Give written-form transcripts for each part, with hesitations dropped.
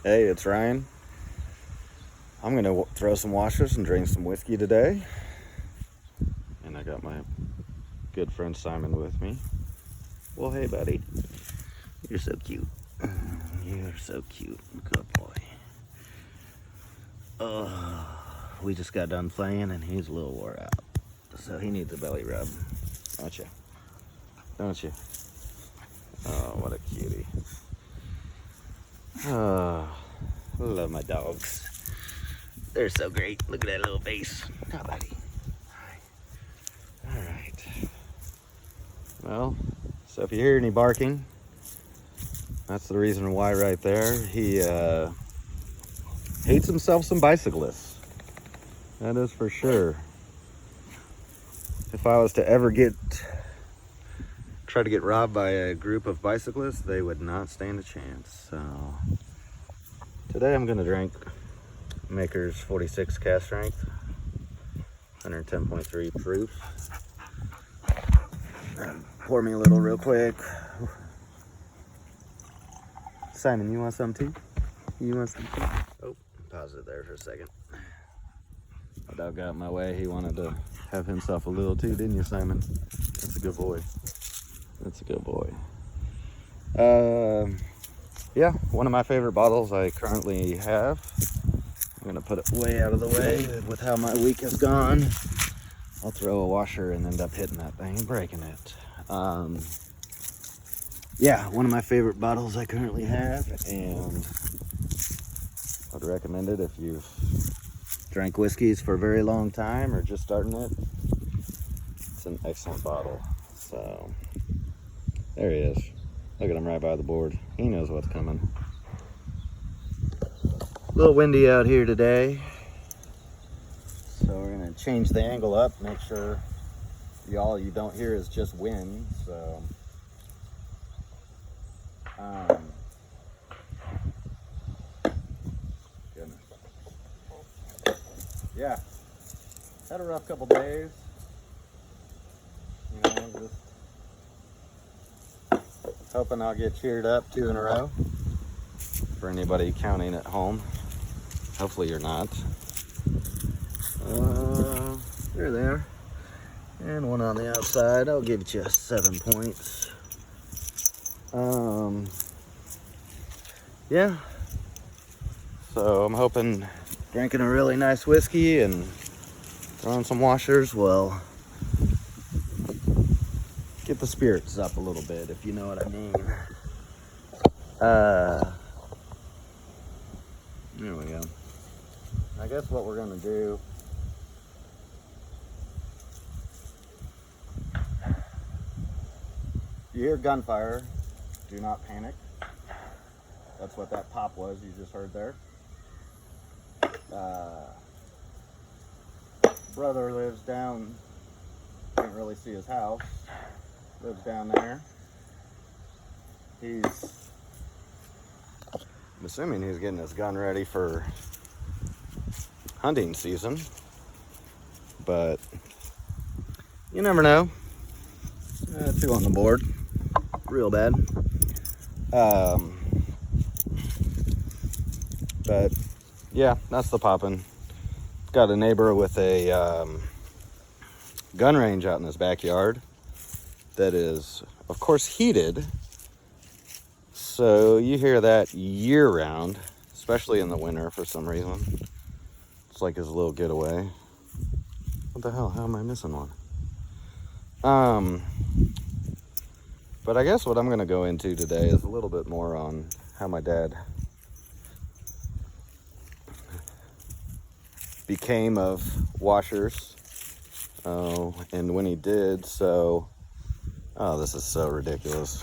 Hey, it's Ryan. I'm gonna throw some washers and drink some whiskey today. And I got my good friend Simon with me. Well, hey, buddy. You're so cute. You're so cute. Good boy. We just got done playing and he's a little wore out. So he needs a belly rub. Don't you? Don't you? Oh, what a cutie. Oh, I love my dogs. They're so great. Look at that little face. Oh, buddy. All right. Well, so if you hear any barking, that's the reason why right there. He hates himself some bicyclists. That is for sure. If I was to ever try to get robbed by a group of bicyclists, they would not stand a chance. So today I'm gonna drink Maker's 46 cask strength, 110.3 proof. Pour me a little real quick. Simon, you want some tea? You want some tea? Oh, pause it there for a second. My dog got in my way. He wanted to have himself a little too, didn't you, Simon? That's a good boy. That's a good boy. Yeah, one of my favorite bottles I currently have. I'm gonna put it way out of the way with how my week has gone. I'll throw a washer and end up hitting that thing and breaking it. Yeah, one of my favorite bottles I currently have, and I'd recommend it if you've drank whiskeys for a very long time or just starting it. It's an excellent bottle. So there he is. Look at him right by the board. He knows what's coming. A little windy out here today, so we're gonna change the angle up, make sure all you don't hear is just wind. So goodness. Yeah, had a rough couple days, you know, just hoping I'll get cheered up 2 in a row. For anybody counting at home, hopefully you're not. There they are. And one on the outside. I'll give it you 7 points. Yeah. So I'm hoping drinking a really nice whiskey and throwing some washers will get the spirits up a little bit, if you know what I mean. There we go. I guess what we're gonna do, you hear gunfire, do not panic. That's what that pop was you just heard there. Brother lives down, can't really see his house, lives down there. I'm assuming he's getting his gun ready for hunting season, but you never know. 2 on the board, real bad. But yeah, that's the poppin'. Got a neighbor with a gun range out in his backyard that is, of course, heated. So you hear that year round, especially in the winter for some reason. It's like his little getaway. What the hell? How am I missing one? But I guess what I'm going to go into today is a little bit more on how my dad became of washers. And when he did, so... Oh, this is so ridiculous.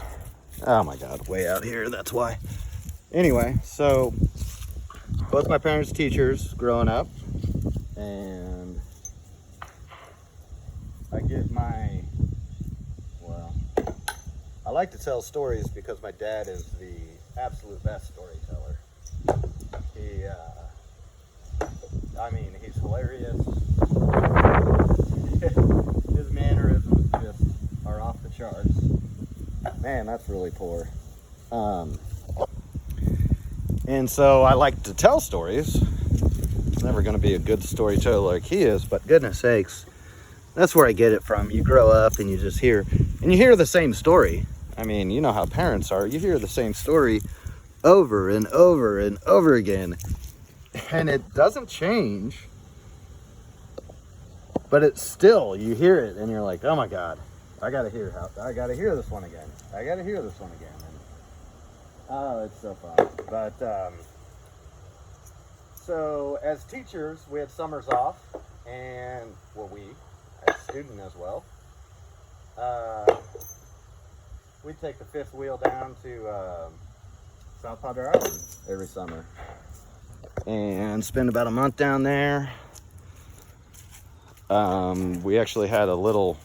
Oh my God, way out here, that's why. Anyway, so both my parents teachers growing up, and I get I like to tell stories because my dad is the absolute best storyteller. He's hilarious. His mannerisms just are off the charts. Man, that's really poor. And so I like to tell stories. It's never going to be a good storyteller like he is, but goodness sakes, that's where I get it from. You grow up and you just hear, and you hear the same story. I mean, you know how parents are. You hear the same story over and over and over again, and it doesn't change, but it's still, you hear it and you're like, oh my God, I gotta hear this one again. I gotta hear this one again. And, oh, it's so fun. But so as teachers, we had summers off, and well, we as student as well. We'd take the fifth wheel down to South Padre Island every summer and spend about a month down there. We actually had a little,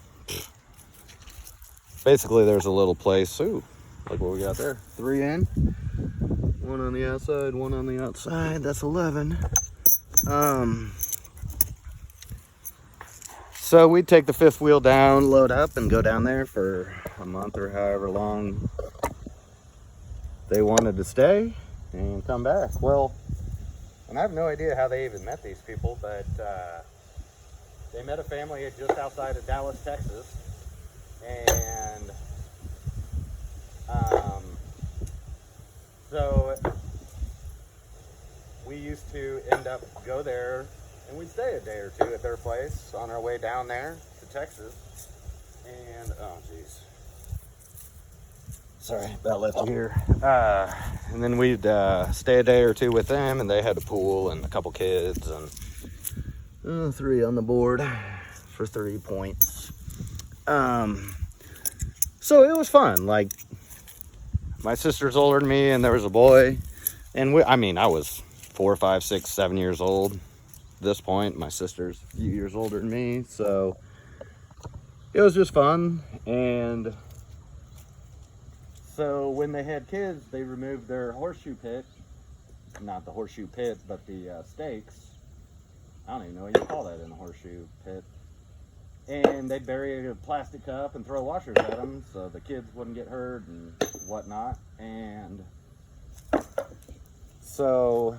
basically there's a little place. Ooh, look what we got there. 3 in, 1 on the outside, 1 on the outside. That's 11. So we'd take the fifth wheel down, load up, and go down there for a month or however long they wanted to stay and come back. Well, and I have no idea how they even met these people, but they met a family just outside of Dallas, Texas, and so we used to end up go there, and we'd stay a day or two at their place on our way down there to Texas. And oh geez, sorry about left here. And then we'd stay a day or two with them, and they had a pool and a couple kids, and 3 on the board for 3 points. So it was fun. Like, my sister's older than me, and there was a boy, and I was 4, 5, 6, 7 years old at this point. My sister's a few years older than me, so it was just fun. And so when they had kids, they removed their horseshoe pit, not the horseshoe pit, but the stakes. I don't even know what you call that in a horseshoe pit. And they'd bury a plastic cup and throw washers at them so the kids wouldn't get hurt and whatnot. And so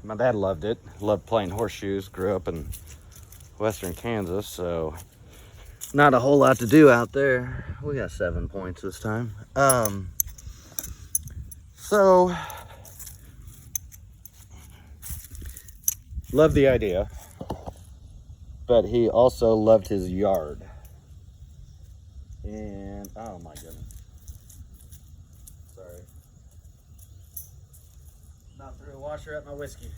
my dad loved it, loved playing horseshoes, grew up in western Kansas, so not a whole lot to do out there. We got 7 points this time. So loved the idea, but he also loved his yard. And oh my goodness, sorry, not threw a washer at my whiskey.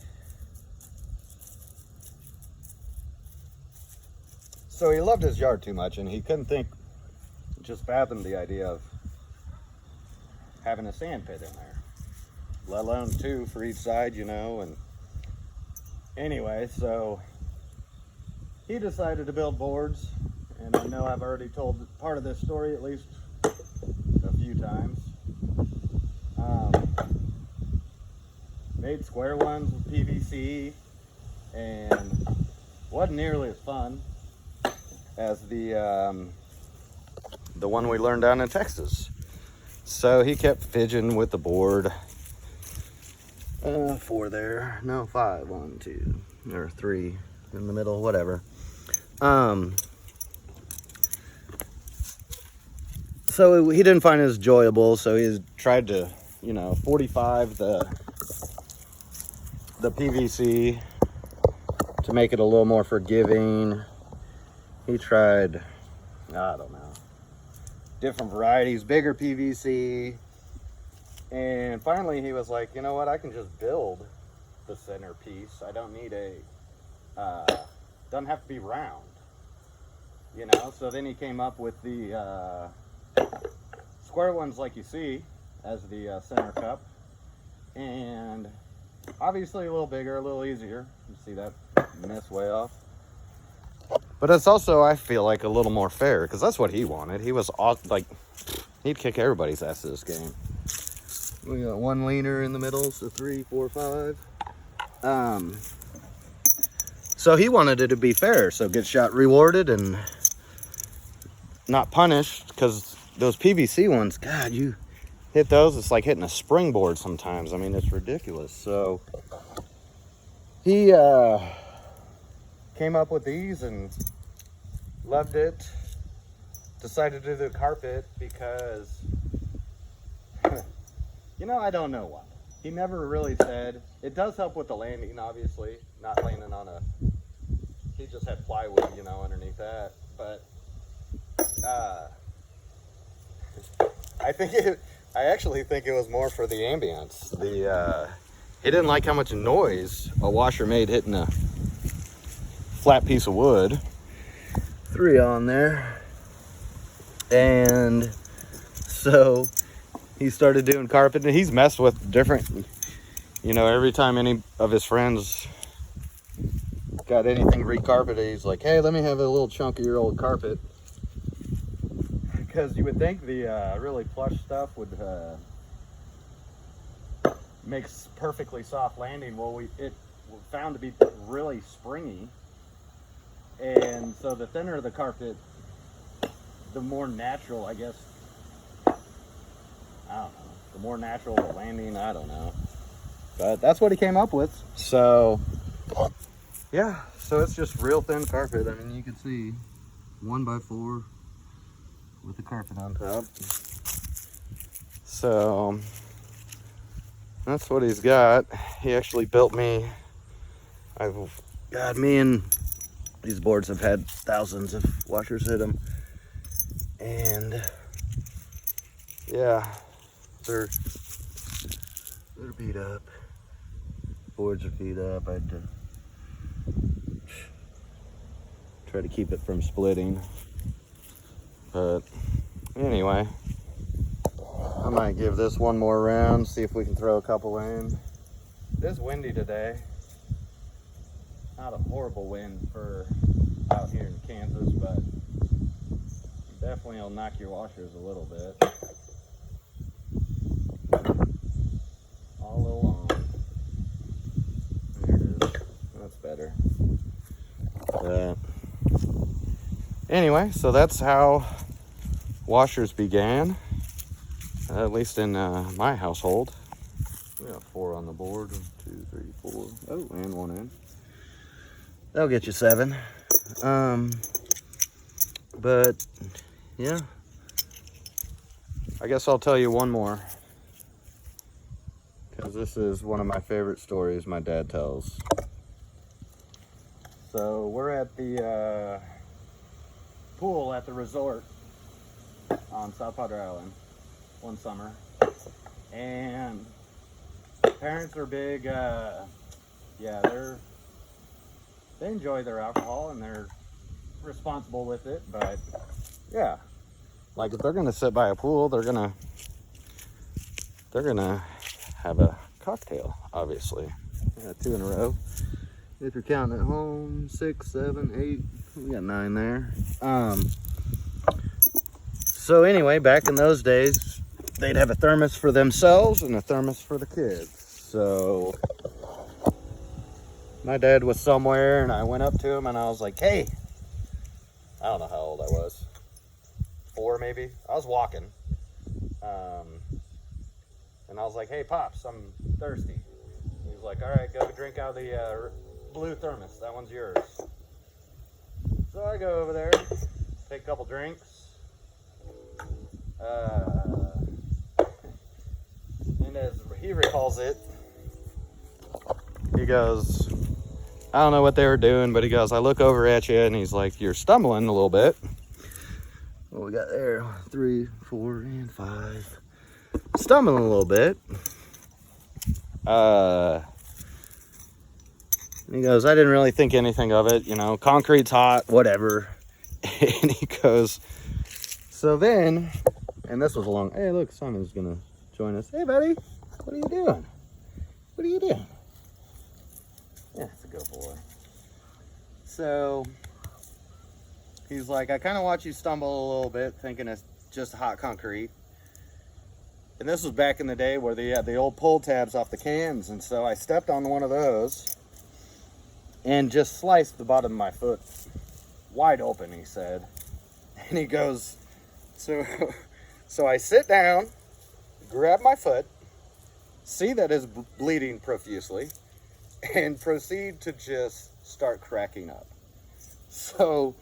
So he loved his yard too much, and he couldn't just fathom the idea of having a sand pit in there, let alone 2 for each side, and anyway, so he decided to build boards, and I know I've already told part of this story at least a few times. Made square ones with PVC, and wasn't nearly as fun as the one we learned down in Texas. So he kept fidgeting with the board. 4 there, no, 5, 1, 2, or 3 in the middle, whatever. So he didn't find it as enjoyable, so he tried to, 45 the PVC to make it a little more forgiving. He tried, I don't know, different varieties, bigger PVC, and finally he was like, you know what, I can just build the centerpiece. I don't need doesn't have to be round, so then he came up with the square ones like you see as the center cup, and obviously a little bigger, a little easier. You see that mess way off, but it's also, I feel like, a little more fair, because that's what he wanted. He was like, he'd kick everybody's ass in this game. We got 1 leaner in the middle, so 3, 4, 5. So he wanted it to be fair, so get shot rewarded and not punished, because those PVC ones, God, you hit those, it's like hitting a springboard sometimes. I mean, it's ridiculous. So he came up with these and loved it. Decided to do the carpet because, you know, I don't know why. He never really said. It does help with the landing, obviously. Not landing on a, he just had plywood, you know, underneath that. But I actually think it was more for the ambience. He didn't like how much noise a washer made hitting a flat piece of wood. 3 on there. And so he started doing carpet, and he's messed with different, you know, every time any of his friends got anything recarpeted, he's like, hey, let me have a little chunk of your old carpet. Because you would think the really plush stuff would make perfectly soft landing. Well, it found to be really springy, and so the thinner the carpet, the more natural, I guess. I don't know. The more natural the landing, I don't know. But that's what he came up with. So, yeah. So it's just real thin carpet. I mean, you can see 1x4 with the carpet on top. So that's what he's got. He actually built me. Me and these boards have had thousands of washers hit them. And yeah, they're beat up. Boards are beat up. I had to try to keep it from splitting. But anyway, I might give this one more round, see if we can throw a couple in. It is windy today. Not a horrible wind for out here in Kansas, but definitely will knock your washers a little bit. All along. There it is. That's better. Anyway, so that's how washers began, at least in my household. We got 4 on the board. 1, 2, 3, 4. Oh, and 1 in. That'll get you 7. But yeah, I guess I'll tell you one more, because this is one of my favorite stories my dad tells. So we're at the pool at the resort on South Padre Island one summer, and parents are big. They enjoy their alcohol and they're responsible with it, but yeah, like if they're gonna sit by a pool, they're gonna have a cocktail, obviously. Yeah, 2 in a row. If you're counting at home, 6, 7, 8, we got 9 there. So anyway, back in those days, they'd have a thermos for themselves and a thermos for the kids. So my dad was somewhere, and I went up to him and I was like, hey, I don't know how old I was, 4 maybe. I was walking, and I was like, hey, Pops, I'm thirsty. He was like, all right, go drink out of the blue thermos. That one's yours. So I go over there, take a couple drinks. And as he recalls it, he goes, I don't know what they were doing, but he goes, I look over at you, and he's like, you're stumbling a little bit. What we got there? 3, 4, and 5. Stumbling a little bit. And he goes, I didn't really think anything of it, you know, concrete's hot, whatever. And he goes, so then, and this was a long, hey, look, Simon's gonna join us. Hey, buddy, what are you doing? What are you doing? Yeah, it's a good boy. So he's like, I kind of watch you stumble a little bit, thinking it's just hot concrete. And this was back in the day where they had the old pull tabs off the cans. And so I stepped on one of those and just sliced the bottom of my foot wide open, he said. And he goes, so I sit down, grab my foot, see that it's bleeding profusely, and proceed to just start cracking up. So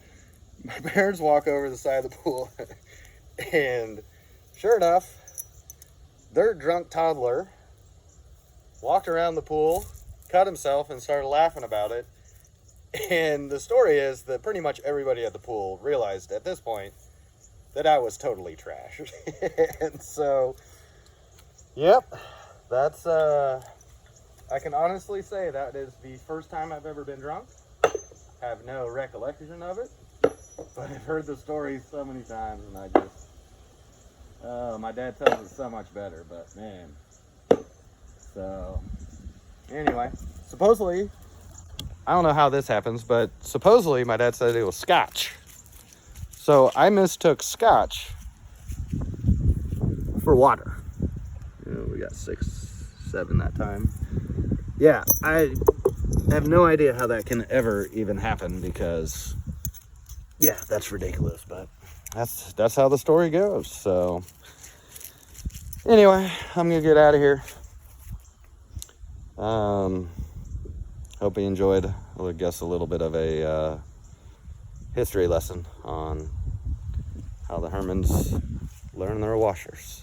my parents walk over to the side of the pool, and sure enough, their drunk toddler walked around the pool, cut himself, and started laughing about it. And the story is that pretty much everybody at the pool realized at this point that I was totally trashed. And so, yep, that's, I can honestly say that is the first time I've ever been drunk. I have no recollection of it, but I've heard the story so many times, and I just, my dad tells it so much better, but man. So, anyway, supposedly, I don't know how this happens, but supposedly my dad said it was scotch. So I mistook scotch for water. You know, we got 6, 7 that time. Yeah, I have no idea how that can ever even happen because, yeah, that's ridiculous. But that's how the story goes. So anyway, I'm gonna get out of here. Hope you enjoyed, I guess, a little bit of a history lesson on how the Hermans learn their washers.